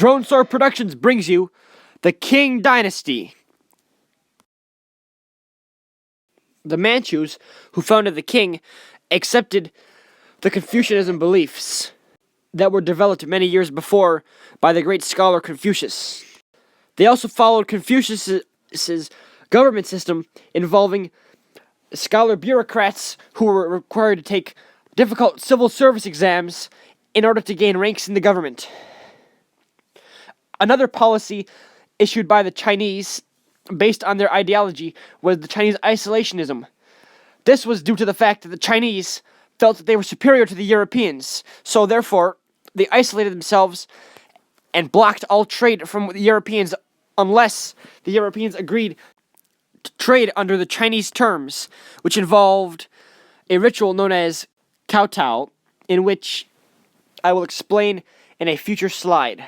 Drone Sword Productions brings you the Qing Dynasty. The Manchus, who founded the Qing, accepted the Confucianism beliefs that were developed many years before by the great scholar Confucius. They also followed Confucius's government system involving scholar bureaucrats who were required to take difficult civil service exams in order to gain ranks in the government. Another policy issued by the Chinese, based on their ideology, was the Chinese isolationism. This was due to the fact that the Chinese felt that they were superior to the Europeans, so therefore they isolated themselves and blocked all trade from the Europeans unless the Europeans agreed to trade under the Chinese terms, which involved a ritual known as kowtow, in which I will explain in a future slide.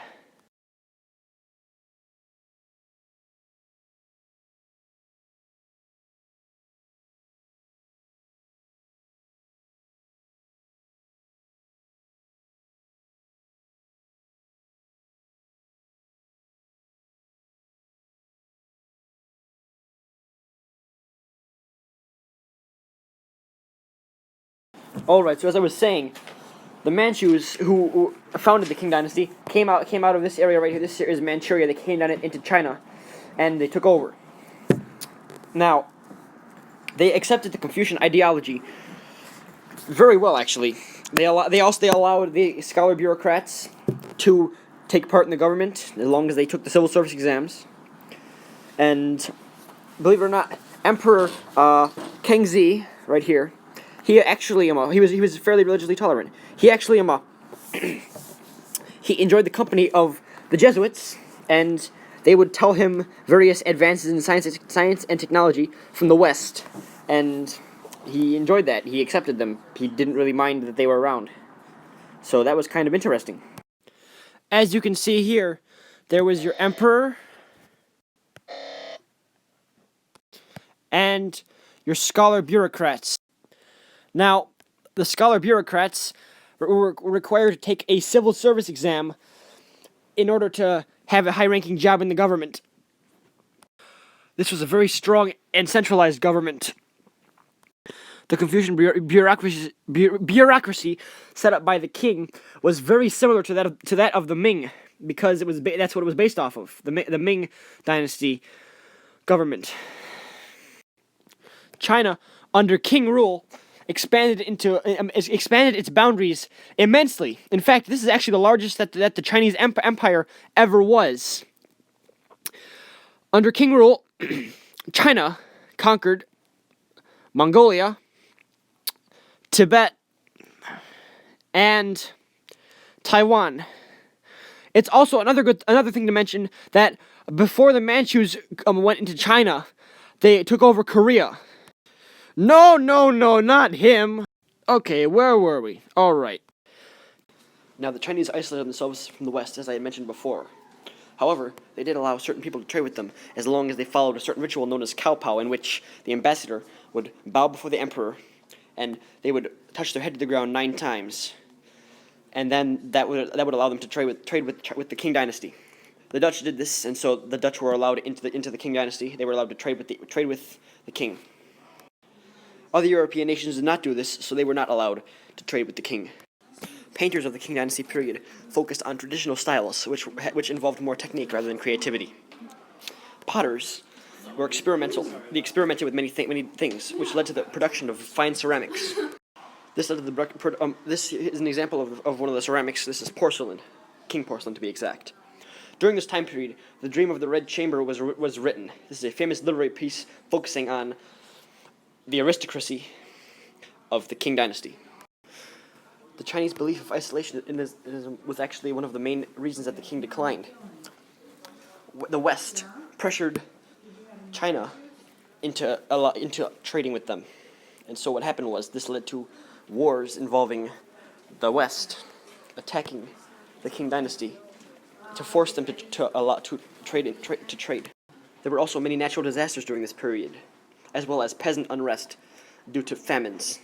Alright, so as I was saying, the Manchus who founded the Qing Dynasty came out of this area right here. This is Manchuria. They came down into China, and they took over. Now, they accepted the Confucian ideology very well, actually. They allowed the scholar bureaucrats to take part in the government as long as they took the civil service exams. And believe it or not, Emperor Kengzi, right here, he actually he was fairly religiously tolerant. He actually he enjoyed the company of the Jesuits, and they would tell him various advances in science and technology from the West, and he enjoyed that. He accepted them. He didn't really mind that they were around. So that was kind of interesting. As you can see here, there was your emperor and your scholar bureaucrats. Now, the scholar bureaucrats were required to take a civil service exam in order to have a high-ranking job in the government. This was a very strong and centralized government. The Confucian bureaucracy set up by the king was very similar to that of the Ming, because that's what it was based off of, the Ming Dynasty government. China, under Qing rule, expanded its boundaries immensely. In fact, this is actually the largest that the Chinese empire ever was. Under Qing rule, China conquered Mongolia, Tibet, and Taiwan. It's also another thing to mention that before the Manchus went into China, they took over Korea. No, not him. Okay, where were we? Alright. Now, the Chinese isolated themselves from the West, as I had mentioned before. However, they did allow certain people to trade with them, as long as they followed a certain ritual known as kowtow, in which the ambassador would bow before the emperor, and they would touch their head to the ground 9 times. And then that would allow them to trade with the Qing Dynasty. The Dutch did this, and so the Dutch were allowed into the Qing Dynasty. They were allowed to trade with the king. Other European nations did not do this, so they were not allowed to trade with the king. Painters of the Qing Dynasty period focused on traditional styles, which involved more technique rather than creativity. Potters were experimental. They experimented with many things, which led to the production of fine ceramics. This is an example of one of the ceramics. This is porcelain, king porcelain to be exact. During this time period, The Dream of the Red Chamber was written. This is a famous literary piece focusing on the aristocracy of the Qing Dynasty. The Chinese belief of isolationism was actually one of the main reasons that the king declined. The West pressured China into trading with them. And so what happened was this led to wars involving the West attacking the Qing Dynasty to force them to trade. There were also many natural disasters during this period, as well as peasant unrest due to famines.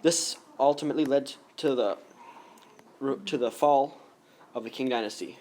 This ultimately led to the fall of the Qing Dynasty.